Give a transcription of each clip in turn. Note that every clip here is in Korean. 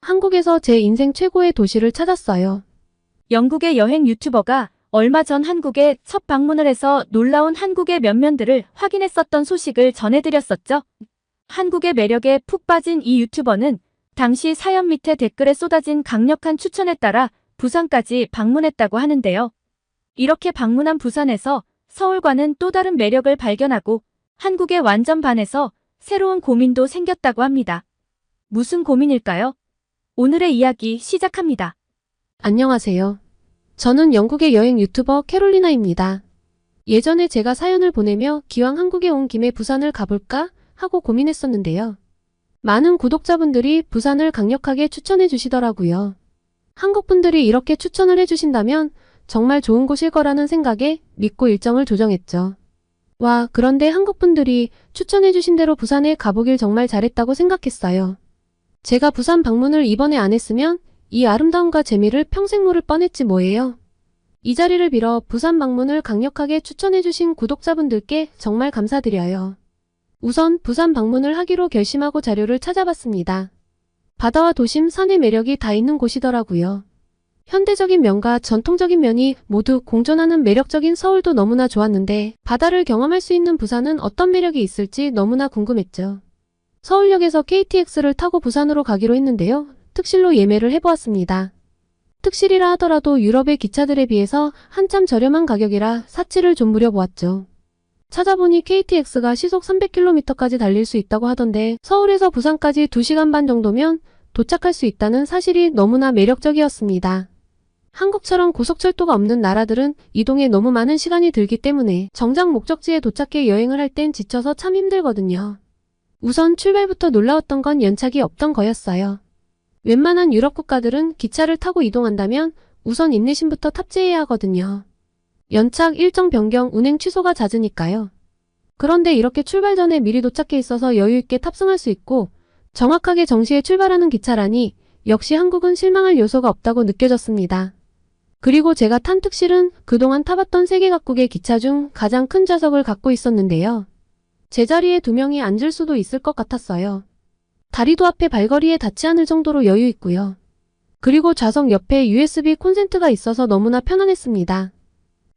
한국에서 제 인생 최고의 도시를 찾았어요. 영국의 여행 유튜버가 얼마 전 한국에 첫 방문을 해서 놀라운 한국의 면면들을 확인했었던 소식을 전해드렸었죠. 한국의 매력에 푹 빠진 이 유튜버는 당시 사연 밑에 댓글에 쏟아진 강력한 추천에 따라 부산까지 방문했다고 하는데요. 이렇게 방문한 부산에서 서울과는 또 다른 매력을 발견하고 한국에 완전 반해서 새로운 고민도 생겼다고 합니다. 무슨 고민일까요? 오늘의 이야기 시작합니다. 안녕하세요. 저는 영국의 여행 유튜버 캐롤리나입니다. 예전에 제가 사연을 보내며 기왕 한국에 온 김에 부산을 가볼까 하고 고민했었는데요. 많은 구독자분들이 부산을 강력하게 추천해 주시더라고요. 한국 분들이 이렇게 추천을 해주신다면 정말 좋은 곳일 거라는 생각에 믿고 일정을 조정했죠. 와, 그런데 한국 분들이 추천해 주신 대로 부산에 가보길 정말 잘했다고 생각했어요. 제가 부산 방문을 이번에 안 했으면 이 아름다움과 재미를 평생 모를 뻔했지 뭐예요. 이 자리를 빌어 부산 방문을 강력하게 추천해 주신 구독자분들께 정말 감사드려요. 우선 부산 방문을 하기로 결심하고 자료를 찾아봤습니다. 바다와 도심, 산의 매력이 다 있는 곳이더라고요. 현대적인 면과 전통적인 면이 모두 공존하는 매력적인 서울도 너무나 좋았는데 바다를 경험할 수 있는 부산은 어떤 매력이 있을지 너무나 궁금했죠. 서울역에서 KTX를 타고 부산으로 가기로 했는데요. 특실로 예매를 해보았습니다. 특실이라 하더라도 유럽의 기차들에 비해서 한참 저렴한 가격이라 사치를 좀 부려보았죠. 찾아보니 KTX가 시속 300km까지 달릴 수 있다고 하던데 서울에서 부산까지 2시간 반 정도면 도착할 수 있다는 사실이 너무나 매력적이었습니다. 한국처럼 고속철도가 없는 나라들은 이동에 너무 많은 시간이 들기 때문에 정작 목적지에 도착해 여행을 할 땐 지쳐서 참 힘들거든요. 우선 출발부터 놀라웠던 건 연착이 없던 거였어요. 웬만한 유럽 국가들은 기차를 타고 이동한다면 우선 인내심부터 탑재해야 하거든요. 연착, 일정 변경, 운행 취소가 잦으니까요. 그런데 이렇게 출발 전에 미리 도착해 있어서 여유있게 탑승할 수 있고 정확하게 정시에 출발하는 기차라니 역시 한국은 실망할 요소가 없다고 느껴졌습니다. 그리고 제가 탄 특실은 그동안 타봤던 세계 각국의 기차 중 가장 큰 좌석을 갖고 있었는데요. 제자리에 2명이 앉을 수도 있을 것 같았어요. 다리도 앞에 발걸이에 닿지 않을 정도로 여유 있고요. 그리고 좌석 옆에 USB 콘센트가 있어서 너무나 편안했습니다.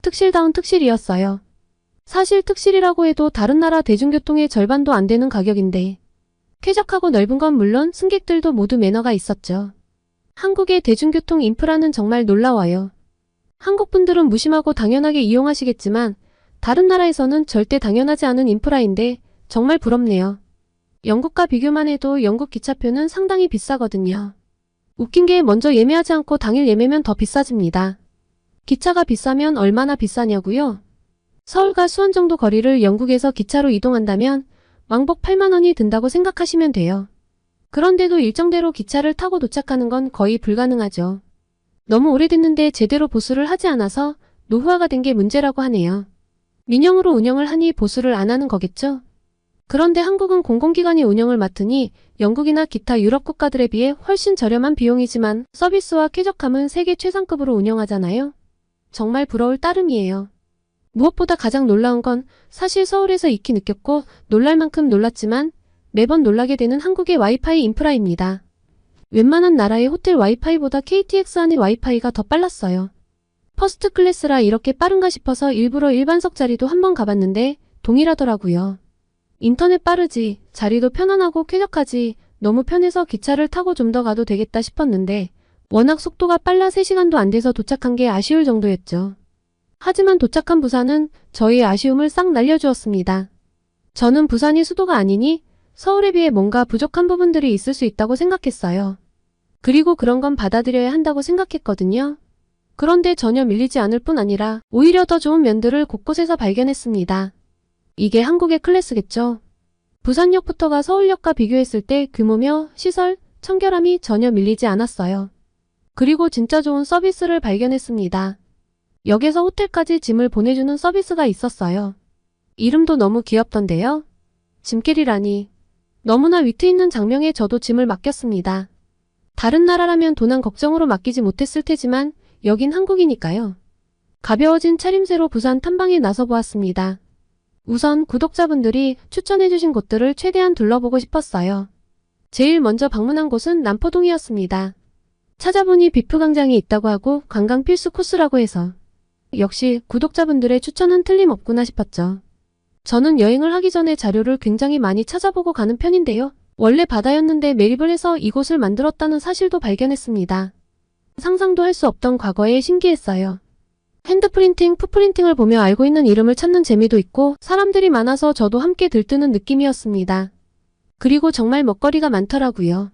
특실다운 특실이었어요. 사실 특실이라고 해도 다른 나라 대중교통의 절반도 안 되는 가격인데 쾌적하고 넓은 건 물론 승객들도 모두 매너가 있었죠. 한국의 대중교통 인프라는 정말 놀라워요. 한국 분들은 무심하고 당연하게 이용하시겠지만 다른 나라에서는 절대 당연하지 않은 인프라인데 정말 부럽네요. 영국과 비교만 해도 영국 기차표는 상당히 비싸거든요. 웃긴 게 먼저 예매하지 않고 당일 예매면 더 비싸집니다. 기차가 비싸면 얼마나 비싸냐고요? 서울과 수원 정도 거리를 영국에서 기차로 이동한다면 왕복 8만 원이 든다고 생각하시면 돼요. 그런데도 일정대로 기차를 타고 도착하는 건 거의 불가능하죠. 너무 오래됐는데 제대로 보수를 하지 않아서 노후화가 된 게 문제라고 하네요. 민영으로 운영을 하니 보수를 안 하는 거겠죠? 그런데 한국은 공공기관이 운영을 맡으니 영국이나 기타 유럽 국가들에 비해 훨씬 저렴한 비용이지만 서비스와 쾌적함은 세계 최상급으로 운영하잖아요. 정말 부러울 따름이에요. 무엇보다 가장 놀라운 건 사실 서울에서 익히 느꼈고 놀랄 만큼 놀랐지만 매번 놀라게 되는 한국의 와이파이 인프라입니다. 웬만한 나라의 호텔 와이파이보다 KTX 안의 와이파이가 더 빨랐어요. 퍼스트 클래스라 이렇게 빠른가 싶어서 일부러 일반석 자리도 한번 가봤는데 동일하더라고요. 인터넷 빠르지, 자리도 편안하고 쾌적하지, 너무 편해서 기차를 타고 좀 더 가도 되겠다 싶었는데 워낙 속도가 빨라 3시간도 안 돼서 도착한 게 아쉬울 정도였죠. 하지만 도착한 부산은 저희의 아쉬움을 싹 날려주었습니다. 저는 부산이 수도가 아니니 서울에 비해 뭔가 부족한 부분들이 있을 수 있다고 생각했어요. 그리고 그런 건 받아들여야 한다고 생각했거든요. 그런데 전혀 밀리지 않을 뿐 아니라 오히려 더 좋은 면들을 곳곳에서 발견했습니다. 이게 한국의 클래스겠죠. 부산역부터가 서울역과 비교했을 때 규모며 시설, 청결함이 전혀 밀리지 않았어요. 그리고 진짜 좋은 서비스를 발견했습니다. 역에서 호텔까지 짐을 보내주는 서비스가 있었어요. 이름도 너무 귀엽던데요. 짐캐리라니. 너무나 위트 있는 장면에 저도 짐을 맡겼습니다. 다른 나라라면 도난 걱정으로 맡기지 못했을 테지만 여긴 한국이니까요. 가벼워진 차림새로 부산 탐방에 나서보았습니다. 우선 구독자분들이 추천해주신 곳들을 최대한 둘러보고 싶었어요. 제일 먼저 방문한 곳은 남포동이었습니다. 찾아보니 비프광장이 있다고 하고 관광 필수 코스라고 해서 역시 구독자분들의 추천은 틀림없구나 싶었죠. 저는 여행을 하기 전에 자료를 굉장히 많이 찾아보고 가는 편인데요. 원래 바다였는데 매립을 해서 이곳을 만들었다는 사실도 발견했습니다. 상상도 할 수 없던 과거에 신기했어요. 핸드프린팅, 푸프린팅을 보며 알고 있는 이름을 찾는 재미도 있고 사람들이 많아서 저도 함께 들뜨는 느낌이었습니다. 그리고 정말 먹거리가 많더라고요.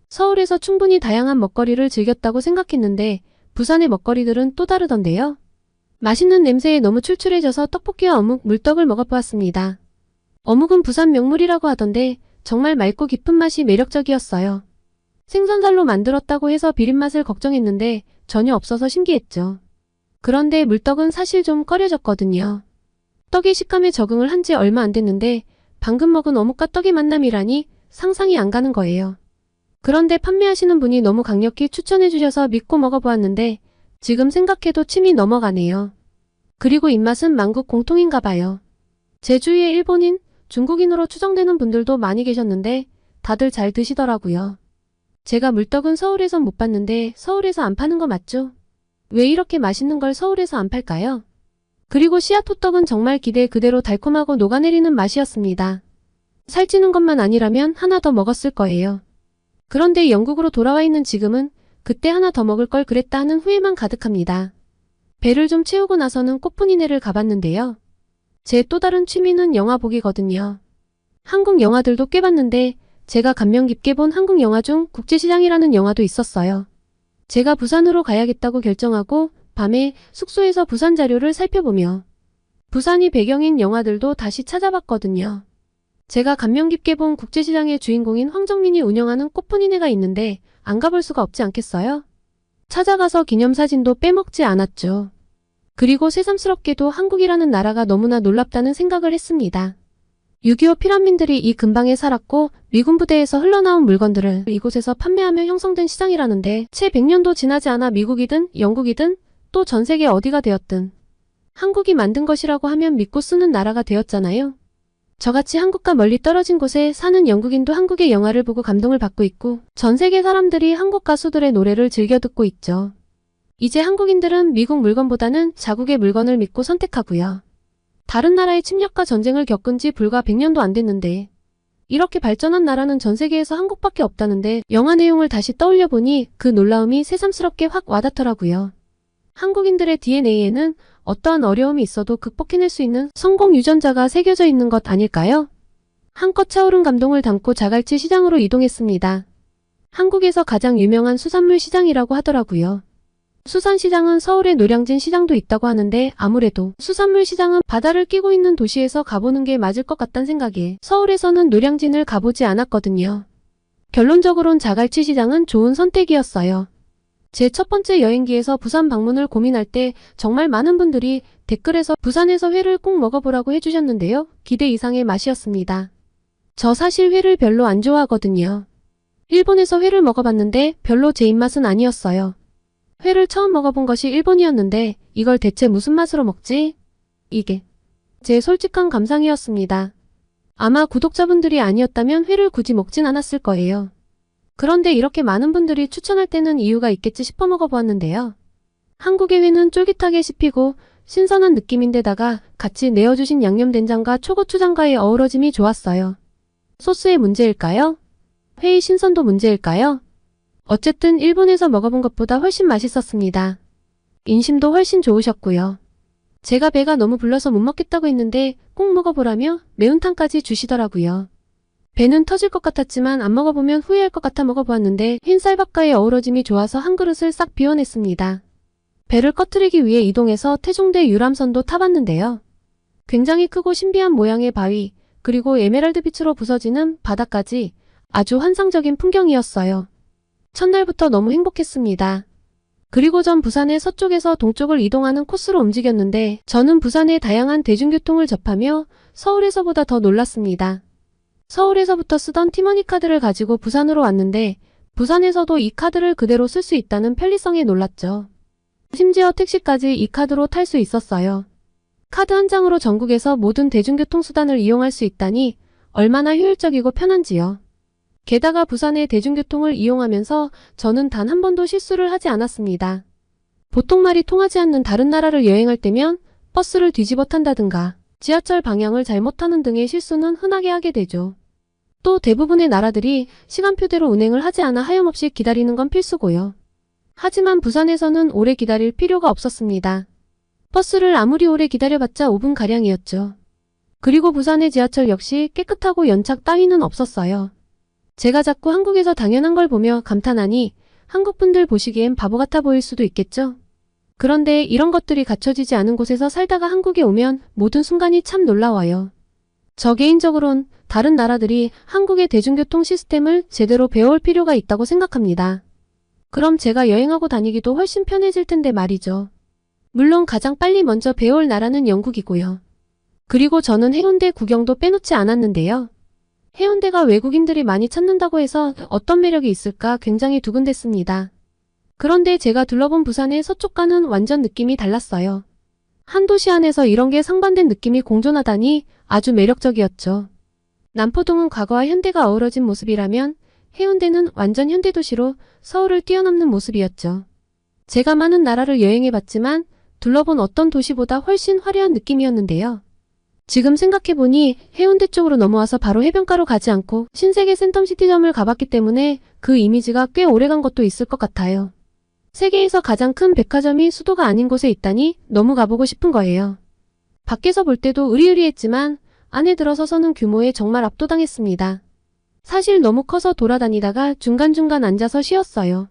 서울에서 충분히 다양한 먹거리를 즐겼다고 생각했는데 부산의 먹거리들은 또 다르던데요. 맛있는 냄새에 너무 출출해져서 떡볶이와 어묵, 물떡을 먹어보았습니다. 어묵은 부산 명물이라고 하던데 정말 맑고 깊은 맛이 매력적이었어요. 생선살로 만들었다고 해서 비린맛을 걱정했는데 전혀 없어서 신기했죠. 그런데 물떡은 사실 좀 꺼려졌거든요. 떡의 식감에 적응을 한 지 얼마 안 됐는데 방금 먹은 어묵과 떡의 만남이라니 상상이 안 가는 거예요. 그런데 판매하시는 분이 너무 강력히 추천해 주셔서 믿고 먹어보았는데 지금 생각해도 침이 넘어가네요. 그리고 입맛은 만국 공통인가 봐요. 제 주위에 일본인, 중국인으로 추정되는 분들도 많이 계셨는데 다들 잘 드시더라고요. 제가 물떡은 서울에선 못 봤는데 서울에서 안 파는 거 맞죠? 왜 이렇게 맛있는 걸 서울에서 안 팔까요? 그리고 씨앗호떡은 정말 기대 그대로 달콤하고 녹아내리는 맛이었습니다. 살찌는 것만 아니라면 하나 더 먹었을 거예요. 그런데 영국으로 돌아와 있는 지금은 그때 하나 더 먹을 걸 그랬다 하는 후회만 가득합니다. 배를 좀 채우고 나서는 꽃분이네를 가봤는데요. 제 또 다른 취미는 영화 보기거든요. 한국 영화들도 꽤 봤는데 제가 감명 깊게 본 한국 영화 중 국제시장이라는 영화도 있었어요. 제가 부산으로 가야겠다고 결정하고 밤에 숙소에서 부산 자료를 살펴보며 부산이 배경인 영화들도 다시 찾아봤거든요. 제가 감명 깊게 본 국제시장의 주인공인 황정민이 운영하는 꽃분이네가 있는데 안 가볼 수가 없지 않겠어요? 찾아가서 기념사진도 빼먹지 않았죠. 그리고 새삼스럽게도 한국이라는 나라가 너무나 놀랍다는 생각을 했습니다. 6.25 피난민들이 이 근방에 살았고 미군 부대에서 흘러나온 물건들을 이곳에서 판매하며 형성된 시장이라는데 채 100년도 지나지 않아 미국이든 영국이든 또 전 세계 어디가 되었든 한국이 만든 것이라고 하면 믿고 쓰는 나라가 되었잖아요. 저같이 한국과 멀리 떨어진 곳에 사는 영국인도 한국의 영화를 보고 감동을 받고 있고 전 세계 사람들이 한국 가수들의 노래를 즐겨 듣고 있죠. 이제 한국인들은 미국 물건보다는 자국의 물건을 믿고 선택하고요. 다른 나라의 침략과 전쟁을 겪은 지 불과 100년도 안 됐는데 이렇게 발전한 나라는 전 세계에서 한국밖에 없다는데 영화 내용을 다시 떠올려 보니 그 놀라움이 새삼스럽게 확 와닿더라고요. 한국인들의 DNA에는 어떠한 어려움이 있어도 극복해낼 수 있는 성공 유전자가 새겨져 있는 것 아닐까요? 한껏 차오른 감동을 담고 자갈치 시장으로 이동했습니다. 한국에서 가장 유명한 수산물 시장이라고 하더라고요. 수산시장은 서울에 노량진 시장도 있다고 하는데 아무래도 수산물 시장은 바다를 끼고 있는 도시에서 가보는 게 맞을 것 같다는 생각에 서울에서는 노량진을 가보지 않았거든요. 결론적으론 자갈치 시장은 좋은 선택이었어요. 제 첫 번째 여행기에서 부산 방문을 고민할 때 정말 많은 분들이 댓글에서 부산에서 회를 꼭 먹어보라고 해주셨는데요. 기대 이상의 맛이었습니다. 저 사실 회를 별로 안 좋아하거든요. 일본에서 회를 먹어봤는데 별로 제 입맛은 아니었어요. 회를 처음 먹어본 것이 일본이었는데 이걸 대체 무슨 맛으로 먹지? 이게 제 솔직한 감상이었습니다. 아마 구독자분들이 아니었다면 회를 굳이 먹진 않았을 거예요. 그런데 이렇게 많은 분들이 추천할 때는 이유가 있겠지 싶어 먹어보았는데요. 한국의 회는 쫄깃하게 씹히고 신선한 느낌인데다가 같이 내어주신 양념된장과 초고추장과의 어우러짐이 좋았어요. 소스의 문제일까요? 회의 신선도 문제일까요? 어쨌든 일본에서 먹어본 것보다 훨씬 맛있었습니다. 인심도 훨씬 좋으셨고요. 제가 배가 너무 불러서 못 먹겠다고 했는데 꼭 먹어보라며 매운탕까지 주시더라고요. 배는 터질 것 같았지만 안 먹어보면 후회할 것 같아 먹어보았는데 흰쌀밥과의 어우러짐이 좋아서 한 그릇을 싹 비워냈습니다. 배를 꺼트리기 위해 이동해서 태종대 유람선도 타봤는데요. 굉장히 크고 신비한 모양의 바위, 그리고 에메랄드빛으로 부서지는 바다까지 아주 환상적인 풍경이었어요. 첫날부터 너무 행복했습니다. 그리고 전 부산의 서쪽에서 동쪽을 이동하는 코스로 움직였는데 저는 부산의 다양한 대중교통을 접하며 서울에서보다 더 놀랐습니다. 서울에서부터 쓰던 티머니 카드를 가지고 부산으로 왔는데 부산에서도 이 카드를 그대로 쓸 수 있다는 편리성에 놀랐죠. 심지어 택시까지 이 카드로 탈 수 있었어요. 카드 한 장으로 전국에서 모든 대중교통수단을 이용할 수 있다니 얼마나 효율적이고 편한지요. 게다가 부산의 대중교통을 이용하면서 저는 단 한 번도 실수를 하지 않았습니다. 보통 말이 통하지 않는 다른 나라를 여행할 때면 버스를 뒤집어 탄다든가 지하철 방향을 잘못하는 등의 실수는 흔하게 하게 되죠. 또 대부분의 나라들이 시간표대로 운행을 하지 않아 하염없이 기다리는 건 필수고요. 하지만 부산에서는 오래 기다릴 필요가 없었습니다. 버스를 아무리 오래 기다려봤자 5분가량이었죠. 그리고 부산의 지하철 역시 깨끗하고 연착 따위는 없었어요. 제가 자꾸 한국에서 당연한 걸 보며 감탄하니 한국분들 보시기엔 바보 같아 보일 수도 있겠죠? 그런데 이런 것들이 갖춰지지 않은 곳에서 살다가 한국에 오면 모든 순간이 참 놀라워요. 저 개인적으론 다른 나라들이 한국의 대중교통 시스템을 제대로 배워올 필요가 있다고 생각합니다. 그럼 제가 여행하고 다니기도 훨씬 편해질 텐데 말이죠. 물론 가장 빨리 먼저 배워올 나라는 영국이고요. 그리고 저는 해운대 구경도 빼놓지 않았는데요. 해운대가 외국인들이 많이 찾는다고 해서 어떤 매력이 있을까 굉장히 두근댔습니다. 그런데 제가 둘러본 부산의 서쪽과는 완전 느낌이 달랐어요. 한 도시 안에서 이런 게 상반된 느낌이 공존하다니 아주 매력적이었죠. 남포동은 과거와 현대가 어우러진 모습이라면 해운대는 완전 현대도시로 서울을 뛰어넘는 모습이었죠. 제가 많은 나라를 여행해봤지만 둘러본 어떤 도시보다 훨씬 화려한 느낌이었는데요. 지금 생각해보니 해운대 쪽으로 넘어와서 바로 해변가로 가지 않고 신세계 센텀시티점을 가봤기 때문에 그 이미지가 꽤 오래간 것도 있을 것 같아요. 세계에서 가장 큰 백화점이 수도가 아닌 곳에 있다니 너무 가보고 싶은 거예요. 밖에서 볼 때도 으리으리했지만 안에 들어서서는 규모에 정말 압도당했습니다. 사실 너무 커서 돌아다니다가 중간중간 앉아서 쉬었어요.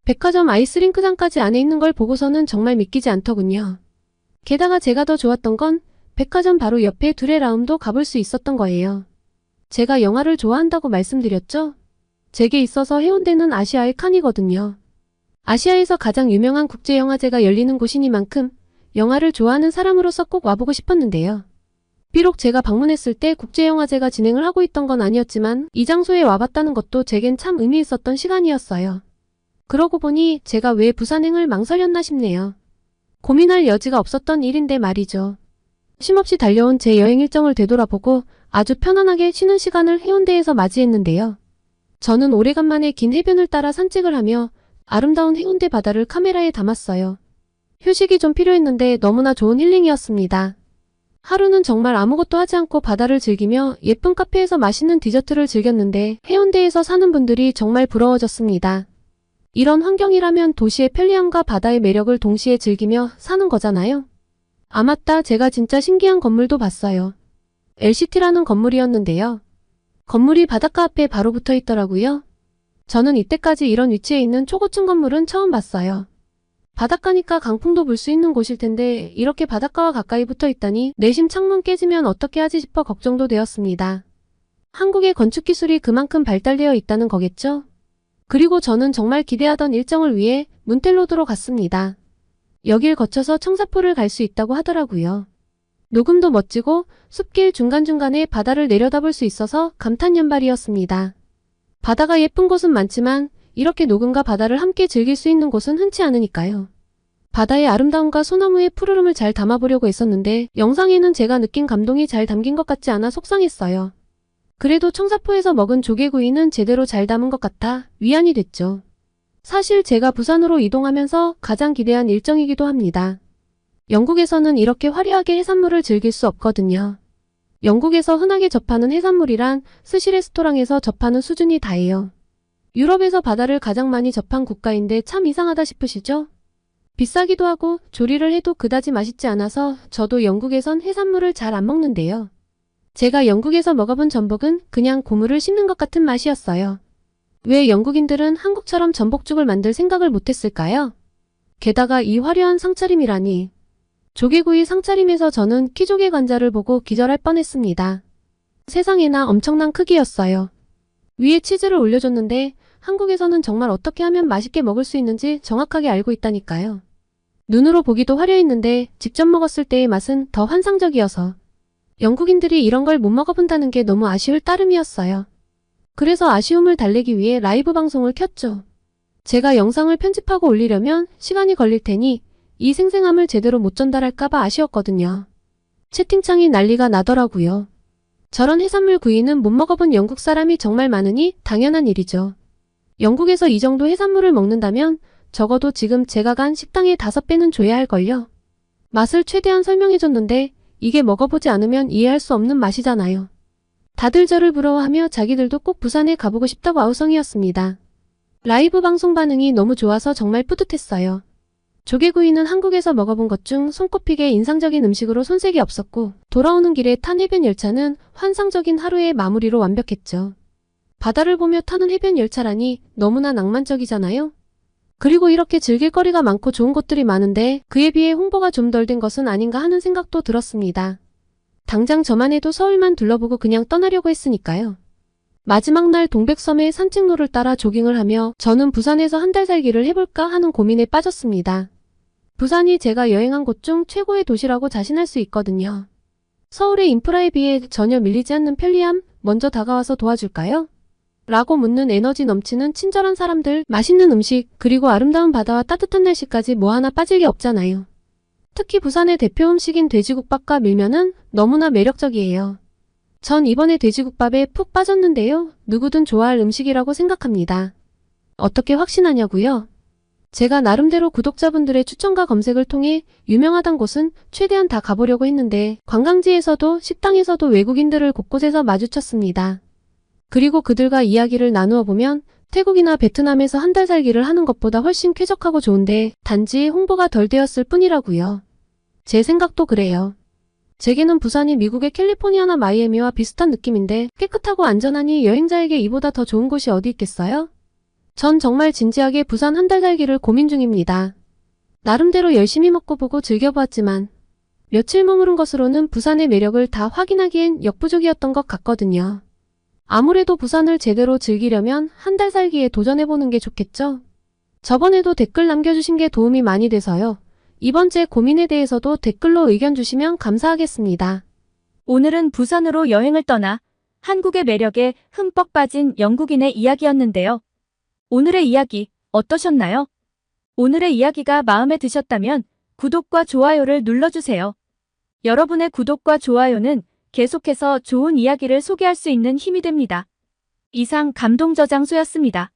백화점 아이스링크장까지 안에 있는 걸 보고서는 정말 믿기지 않더군요. 게다가 제가 더 좋았던 건 백화점 바로 옆에 두레라움도 가볼 수 있었던 거예요. 제가 영화를 좋아한다고 말씀드렸죠? 제게 있어서 해운대는 아시아의 칸이거든요. 아시아에서 가장 유명한 국제영화제가 열리는 곳이니만큼 영화를 좋아하는 사람으로서 꼭 와보고 싶었는데요. 비록 제가 방문했을 때 국제영화제가 진행을 하고 있던 건 아니었지만 이 장소에 와봤다는 것도 제겐 참 의미 있었던 시간이었어요. 그러고 보니 제가 왜 부산행을 망설였나 싶네요. 고민할 여지가 없었던 일인데 말이죠. 쉼없이 달려온 제 여행 일정을 되돌아보고 아주 편안하게 쉬는 시간을 해운대에서 맞이했는데요. 저는 오래간만에 긴 해변을 따라 산책을 하며 아름다운 해운대 바다를 카메라에 담았어요. 휴식이 좀 필요했는데 너무나 좋은 힐링이었습니다. 하루는 정말 아무것도 하지 않고 바다를 즐기며 예쁜 카페에서 맛있는 디저트를 즐겼는데 해운대에서 사는 분들이 정말 부러워졌습니다. 이런 환경이라면 도시의 편리함과 바다의 매력을 동시에 즐기며 사는 거잖아요. 아 맞다, 제가 진짜 신기한 건물도 봤어요. LCT라는 건물이었는데요. 건물이 바닷가 앞에 바로 붙어 있더라고요. 저는 이때까지 이런 위치에 있는 초고층 건물은 처음 봤어요. 바닷가니까 강풍도 불 수 있는 곳일 텐데 이렇게 바닷가와 가까이 붙어 있다니 내심 창문 깨지면 어떻게 하지 싶어 걱정도 되었습니다. 한국의 건축 기술이 그만큼 발달되어 있다는 거겠죠? 그리고 저는 정말 기대하던 일정을 위해 문텔로드로 갔습니다. 여길 거쳐서 청사포를 갈 수 있다고 하더라고요. 녹음도 멋지고 숲길 중간중간에 바다를 내려다볼 수 있어서 감탄연발이었습니다. 바다가 예쁜 곳은 많지만 이렇게 녹음과 바다를 함께 즐길 수 있는 곳은 흔치 않으니까요. 바다의 아름다움과 소나무의 푸르름을 잘 담아보려고 했었는데 영상에는 제가 느낀 감동이 잘 담긴 것 같지 않아 속상했어요. 그래도 청사포에서 먹은 조개구이는 제대로 잘 담은 것 같아 위안이 됐죠. 사실 제가 부산으로 이동하면서 가장 기대한 일정이기도 합니다. 영국에서는 이렇게 화려하게 해산물을 즐길 수 없거든요. 영국에서 흔하게 접하는 해산물이란 스시 레스토랑에서 접하는 수준이 다예요. 유럽에서 바다를 가장 많이 접한 국가인데 참 이상하다 싶으시죠? 비싸기도 하고 조리를 해도 그다지 맛있지 않아서 저도 영국에선 해산물을 잘 안 먹는데요. 제가 영국에서 먹어본 전복은 그냥 고물을 씹는 것 같은 맛이었어요. 왜 영국인들은 한국처럼 전복죽을 만들 생각을 못했을까요? 게다가 이 화려한 상차림이라니. 조개구이 상차림에서 저는 키조개 관자를 보고 기절할 뻔했습니다. 세상에나 엄청난 크기였어요. 위에 치즈를 올려줬는데 한국에서는 정말 어떻게 하면 맛있게 먹을 수 있는지 정확하게 알고 있다니까요. 눈으로 보기도 화려했는데 직접 먹었을 때의 맛은 더 환상적이어서 영국인들이 이런 걸 못 먹어본다는 게 너무 아쉬울 따름이었어요. 그래서 아쉬움을 달래기 위해 라이브 방송을 켰죠. 제가 영상을 편집하고 올리려면 시간이 걸릴 테니 이 생생함을 제대로 못 전달할까봐 아쉬웠거든요. 채팅창이 난리가 나더라고요. 저런 해산물 구이는 못 먹어본 영국 사람이 정말 많으니 당연한 일이죠. 영국에서 이 정도 해산물을 먹는다면 적어도 지금 제가 간 식당의 5배는 줘야 할걸요. 맛을 최대한 설명해줬는데 이게 먹어보지 않으면 이해할 수 없는 맛이잖아요. 다들 저를 부러워하며 자기들도 꼭 부산에 가보고 싶다고 아우성이었습니다. 라이브 방송 반응이 너무 좋아서 정말 뿌듯했어요. 조개구이는 한국에서 먹어본 것 중 손꼽히게 인상적인 음식으로 손색이 없었고 돌아오는 길에 탄 해변 열차는 환상적인 하루의 마무리로 완벽했죠. 바다를 보며 타는 해변 열차라니 너무나 낭만적이잖아요. 그리고 이렇게 즐길 거리가 많고 좋은 곳들이 많은데 그에 비해 홍보가 좀 덜 된 것은 아닌가 하는 생각도 들었습니다. 당장 저만 해도 서울만 둘러보고 그냥 떠나려고 했으니까요. 마지막 날 동백섬의 산책로를 따라 조깅을 하며 저는 부산에서 한 달 살기를 해볼까 하는 고민에 빠졌습니다. 부산이 제가 여행한 곳 중 최고의 도시라고 자신할 수 있거든요. 서울의 인프라에 비해 전혀 밀리지 않는 편리함, 먼저 다가와서 도와줄까요? 라고 묻는 에너지 넘치는 친절한 사람들, 맛있는 음식, 그리고 아름다운 바다와 따뜻한 날씨까지 뭐 하나 빠질 게 없잖아요. 특히 부산의 대표 음식인 돼지국밥과 밀면은 너무나 매력적이에요. 전 이번에 돼지국밥에 푹 빠졌는데요. 누구든 좋아할 음식이라고 생각합니다. 어떻게 확신하냐고요? 제가 나름대로 구독자분들의 추천과 검색을 통해 유명하단 곳은 최대한 다 가보려고 했는데 관광지에서도 식당에서도 외국인들을 곳곳에서 마주쳤습니다. 그리고 그들과 이야기를 나누어 보면 태국이나 베트남에서 한 달 살기를 하는 것보다 훨씬 쾌적하고 좋은데 단지 홍보가 덜 되었을 뿐이라고요. 제 생각도 그래요. 제게는 부산이 미국의 캘리포니아나 마이애미와 비슷한 느낌인데 깨끗하고 안전하니 여행자에게 이보다 더 좋은 곳이 어디 있겠어요? 전 정말 진지하게 부산 한 달 살기를 고민 중입니다. 나름대로 열심히 먹고 보고 즐겨보았지만 며칠 머무른 것으로는 부산의 매력을 다 확인하기엔 역부족이었던 것 같거든요. 아무래도 부산을 제대로 즐기려면 한 달 살기에 도전해보는 게 좋겠죠? 저번에도 댓글 남겨주신 게 도움이 많이 돼서요. 이번 제 고민에 대해서도 댓글로 의견 주시면 감사하겠습니다. 오늘은 부산으로 여행을 떠나 한국의 매력에 흠뻑 빠진 영국인의 이야기였는데요. 오늘의 이야기 어떠셨나요? 오늘의 이야기가 마음에 드셨다면 구독과 좋아요를 눌러주세요. 여러분의 구독과 좋아요는 계속해서 좋은 이야기를 소개할 수 있는 힘이 됩니다. 이상 감동저장소였습니다.